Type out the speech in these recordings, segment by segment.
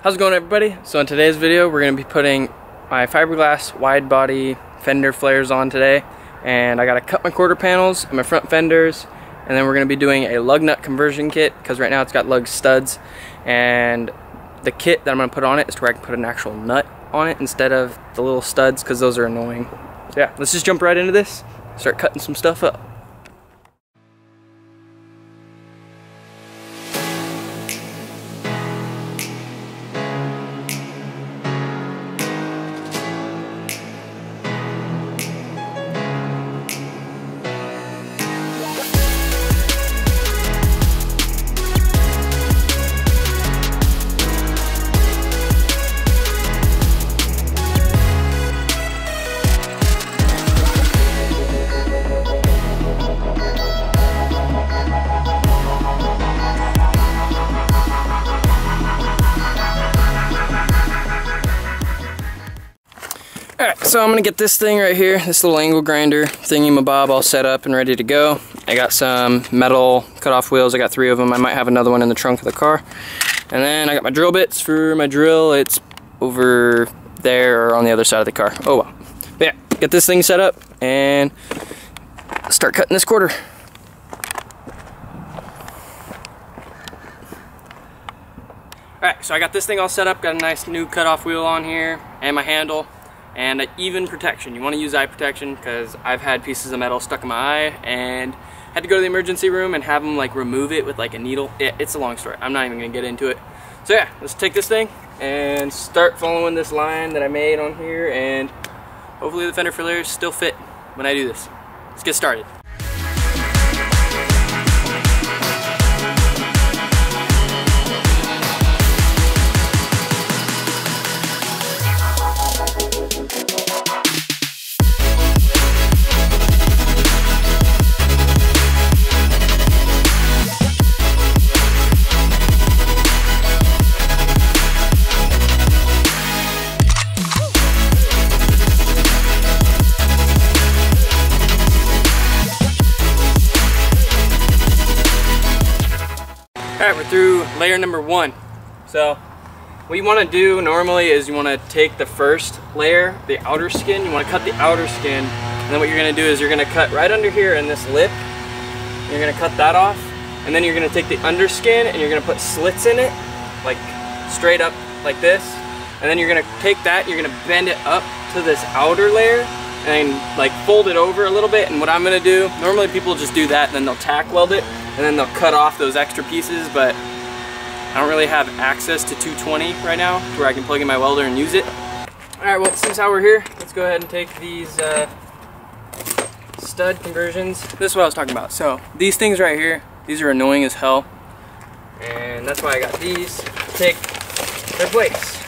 How's it going, everybody? So in today's video we're going to be putting my fiberglass wide body fender flares on today, and I got to cut my quarter panels and my front fenders, and then we're going to be doing a lug nut conversion kit because right now it's got lug studs, and the kit that I'm going to put on it is to where I can put an actual nut on it instead of the little studs because those are annoying. So yeah, let's just jump right into this, start cutting some stuff up. Alright, so I'm gonna get this thing right here, this little angle grinder thingy-mabob all set up and ready to go. I got some metal cut-off wheels, I got 3 of them. I might have another one in the trunk of the car. And then I got my drill bits for my drill. It's over there or on the other side of the car. Oh well. But yeah, get this thing set up and start cutting this quarter. Alright, so I got this thing all set up, got a nice new cut-off wheel on here and my handle. And even protection. You want to use eye protection because I've had pieces of metal stuck in my eye and had to go to the emergency room and have them like remove it with like a needle. It's a long story. I'm not even going to get into it. So yeah, let's take this thing and start following this line that I made on here, and hopefully the fender flairs still fit when I do this. Let's get started. Alright, we're through layer number 1. So what you want to do normally is you want to take the first layer, the outer skin, you want to cut the outer skin, and then what you're going to do is you're going to cut right under here in this lip. You're going to cut that off, and then you're going to take the underskin and you're going to put slits in it, like straight up like this, and then you're going to take that, you're going to bend it up to this outer layer and like fold it over a little bit. And what I'm going to do, normally people just do that and then they'll tack weld it and then they'll cut off those extra pieces, but I don't really have access to 220 right now to where I can plug in my welder and use it. Alright, well, since how we're here, let's go ahead and take these stud conversions. This is what I was talking about. So these things right here, these are annoying as hell, and that's why I got these to take their place.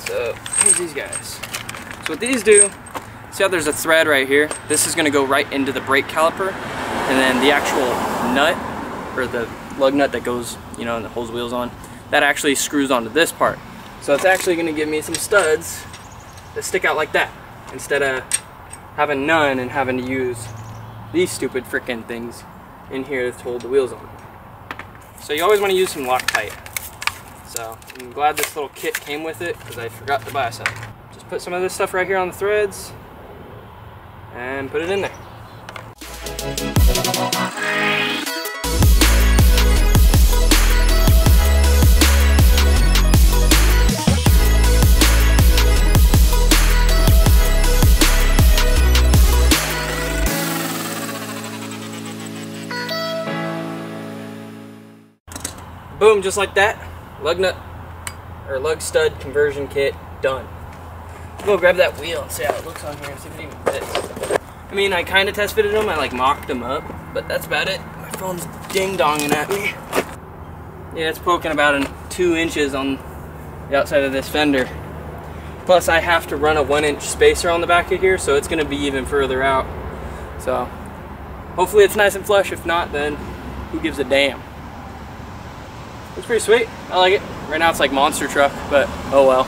So here's these guys. So what these do, see how there's a thread right here? This is going to go right into the brake caliper, and then the actual nut, or the lug nut that goes, you know, and that holds wheels on, that actually screws onto this part. So it's actually going to give me some studs that stick out like that, instead of having none and having to use these stupid frickin' things in here to hold the wheels on. So you always want to use some Loctite. So I'm glad this little kit came with it because I forgot to buy some. Just put some of this stuff right here on the threads and put it in there. Boom, just like that. Lug nut or lug stud conversion kit done. Go grab that wheel and see how it looks on here and see if it even fits. I mean, I kind of test fitted them, I like mocked them up, but that's about it. My phone's ding-donging at me. Yeah, it's poking about 2 inches on the outside of this fender. Plus I have to run a 1-inch spacer on the back of here, so it's going to be even further out. So hopefully it's nice and flush. If not, then who gives a damn. Looks pretty sweet. I like it. Right now it's like monster truck, but oh well.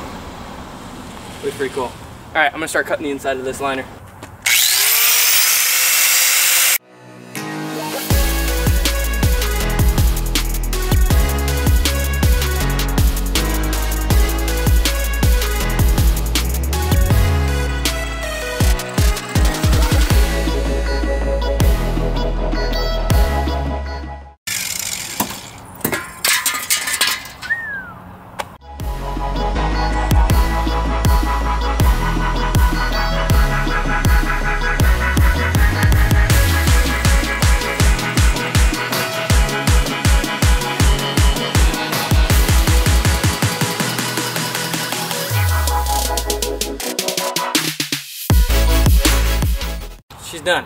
Looks pretty cool. Alright, I'm going to start cutting the inside of this liner. done.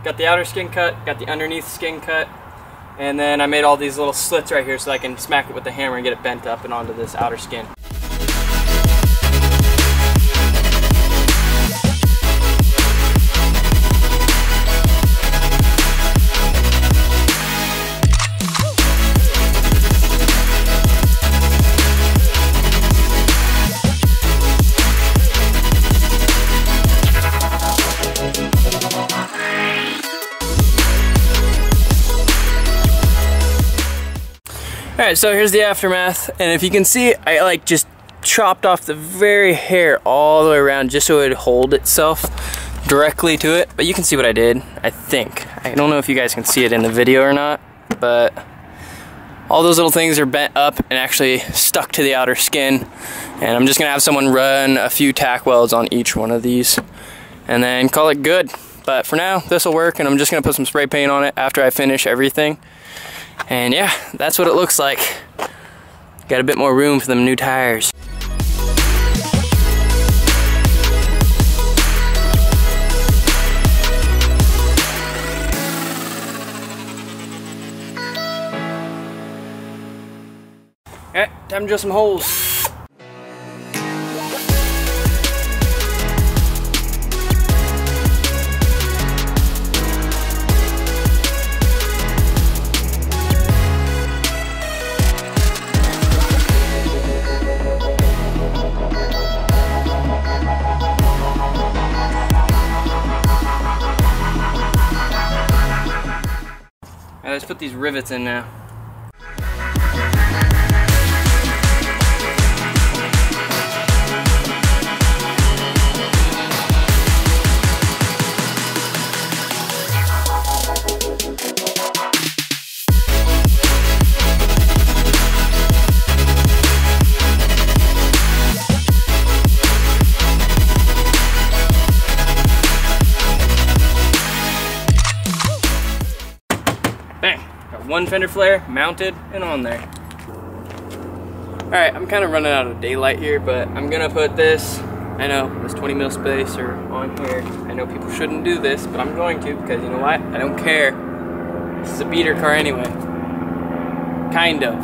Got the outer skin cut, got the underneath skin cut, and then I made all these little slits right here so I can smack it with the hammer and get it bent up and onto this outer skin. Alright, so here's the aftermath, and if you can see, I like just chopped off the very hair all the way around just so it would hold itself directly to it. But you can see what I did, I think. I don't know if you guys can see it in the video or not, but all those little things are bent up and actually stuck to the outer skin. And I'm just gonna have someone run a few tack welds on each one of these and then call it good. But for now, this will work, and I'm just gonna put some spray paint on it after I finish everything. And yeah, that's what it looks like. Got a bit more room for them new tires. Alright, time to drill some holes. Let's put these rivets in now. Bang! Got one fender flare mounted and on there. Alright, I'm kind of running out of daylight here, but I'm gonna put this, I know, this 20 mil spacer on here. I know people shouldn't do this, but I'm going to, because you know what? I don't care. This is a beater car anyway. Kind of.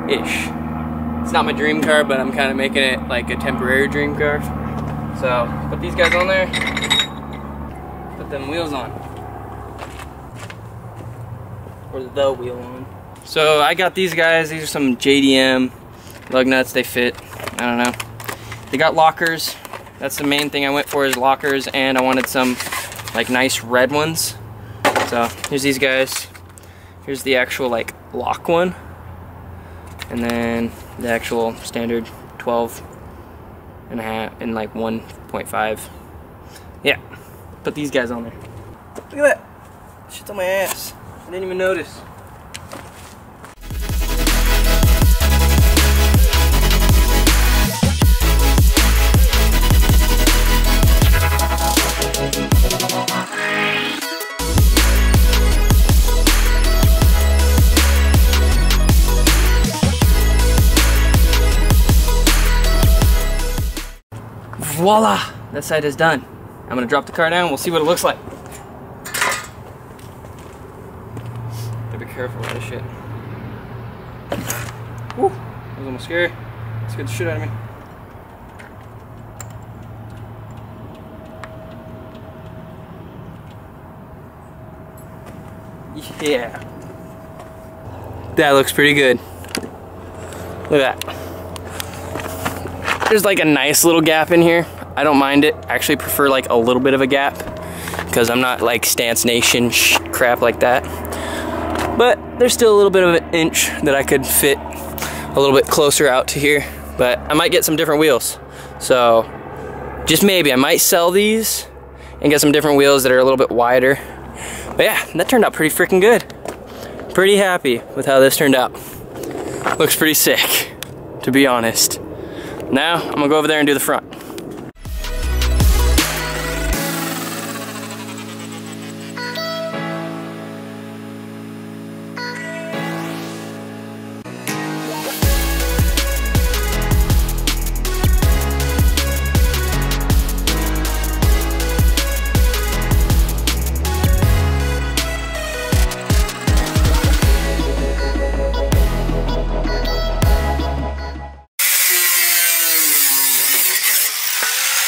Ish. It's not my dream car, but I'm kind of making it like a temporary dream car. So, put these guys on there. Put them wheels on. Or the wheel on. So I got these guys. These are some JDM lug nuts. They fit. I don't know. They got lockers. That's the main thing I went for, is lockers, and I wanted some like nice red ones. So here's these guys. Here's the actual like lock one, and then the actual standard 12.5 and like 1.5. Yeah. Put these guys on there. Look at that. Shit's on my ass. I didn't even notice. Voila! That side is done. I'm gonna drop the car down. We'll see what it looks like. Be careful with this shit. Woo! That was almost scary. Scared the shit out of me. Yeah. That looks pretty good. Look at that. There's like a nice little gap in here. I don't mind it. I actually prefer like a little bit of a gap, because I'm not like Stance Nation crap like that. But there's still a little bit of an inch that I could fit a little bit closer out to here. But I might get some different wheels. So just maybe I might sell these and get some different wheels that are a little bit wider. But yeah, that turned out pretty freaking good. Pretty happy with how this turned out. Looks pretty sick, to be honest. Now I'm gonna go over there and do the front.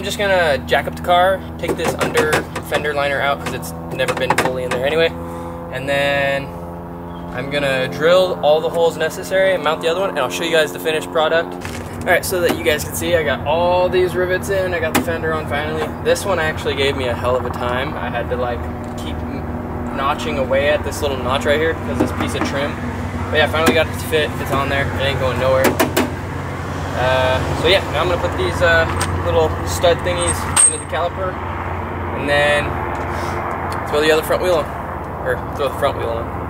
just gonna jack up the car, take this under fender liner out because it's never been fully in there anyway, and then I'm gonna drill all the holes necessary and mount the other one, and I'll show you guys the finished product. All right, so that you guys can see, I got all these rivets in, I got the fender on finally. This one actually gave me a hell of a time. I had to like keep notching away at this little notch right here because this piece of trim. But yeah, finally got it to fit, it's on there, it ain't going nowhere. So yeah, now I'm gonna put these little stud thingies into the caliper, and then throw the other front wheel on, or throw the front wheel on.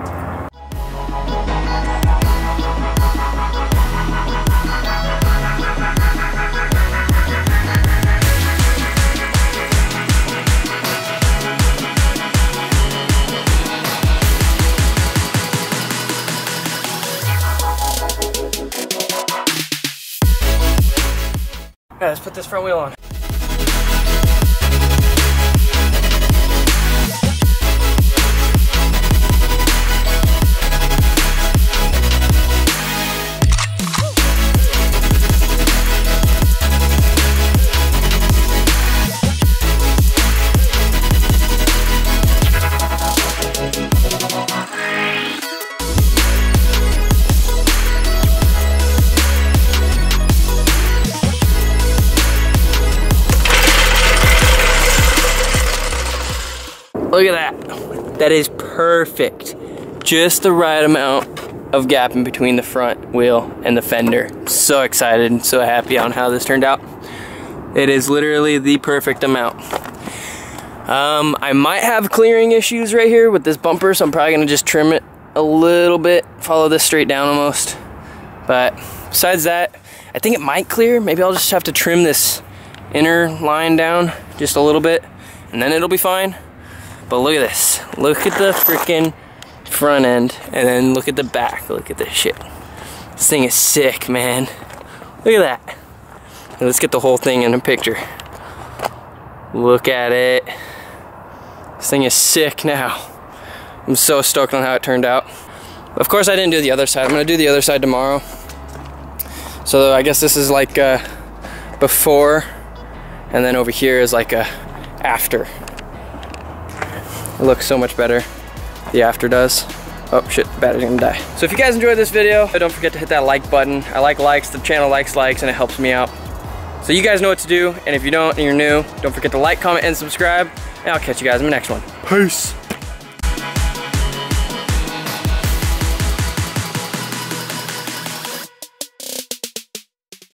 Alright, let's put this front wheel on. Look at that. That is perfect. Just the right amount of gap in between the front wheel and the fender. So excited and so happy on how this turned out. It is literally the perfect amount. I might have clearing issues right here with this bumper, so I'm probably gonna just trim it a little bit, follow this straight down almost. But besides that, I think it might clear. Maybe I'll just have to trim this inner line down just a little bit, and then it'll be fine. But look at this. Look at the freaking front end, and then look at the back. Look at this shit. This thing is sick, man. Look at that. Let's get the whole thing in a picture. Look at it. This thing is sick now. I'm so stoked on how it turned out. Of course, I didn't do the other side. I'm gonna do the other side tomorrow. So I guess this is like before, and then over here is like a after. It looks so much better, the after does. Oh shit, the battery's gonna die. So if you guys enjoyed this video, don't forget to hit that like button. I like likes, the channel likes likes, and it helps me out. So you guys know what to do, and if you don't and you're new, don't forget to like, comment, and subscribe, and I'll catch you guys in the next one. Peace.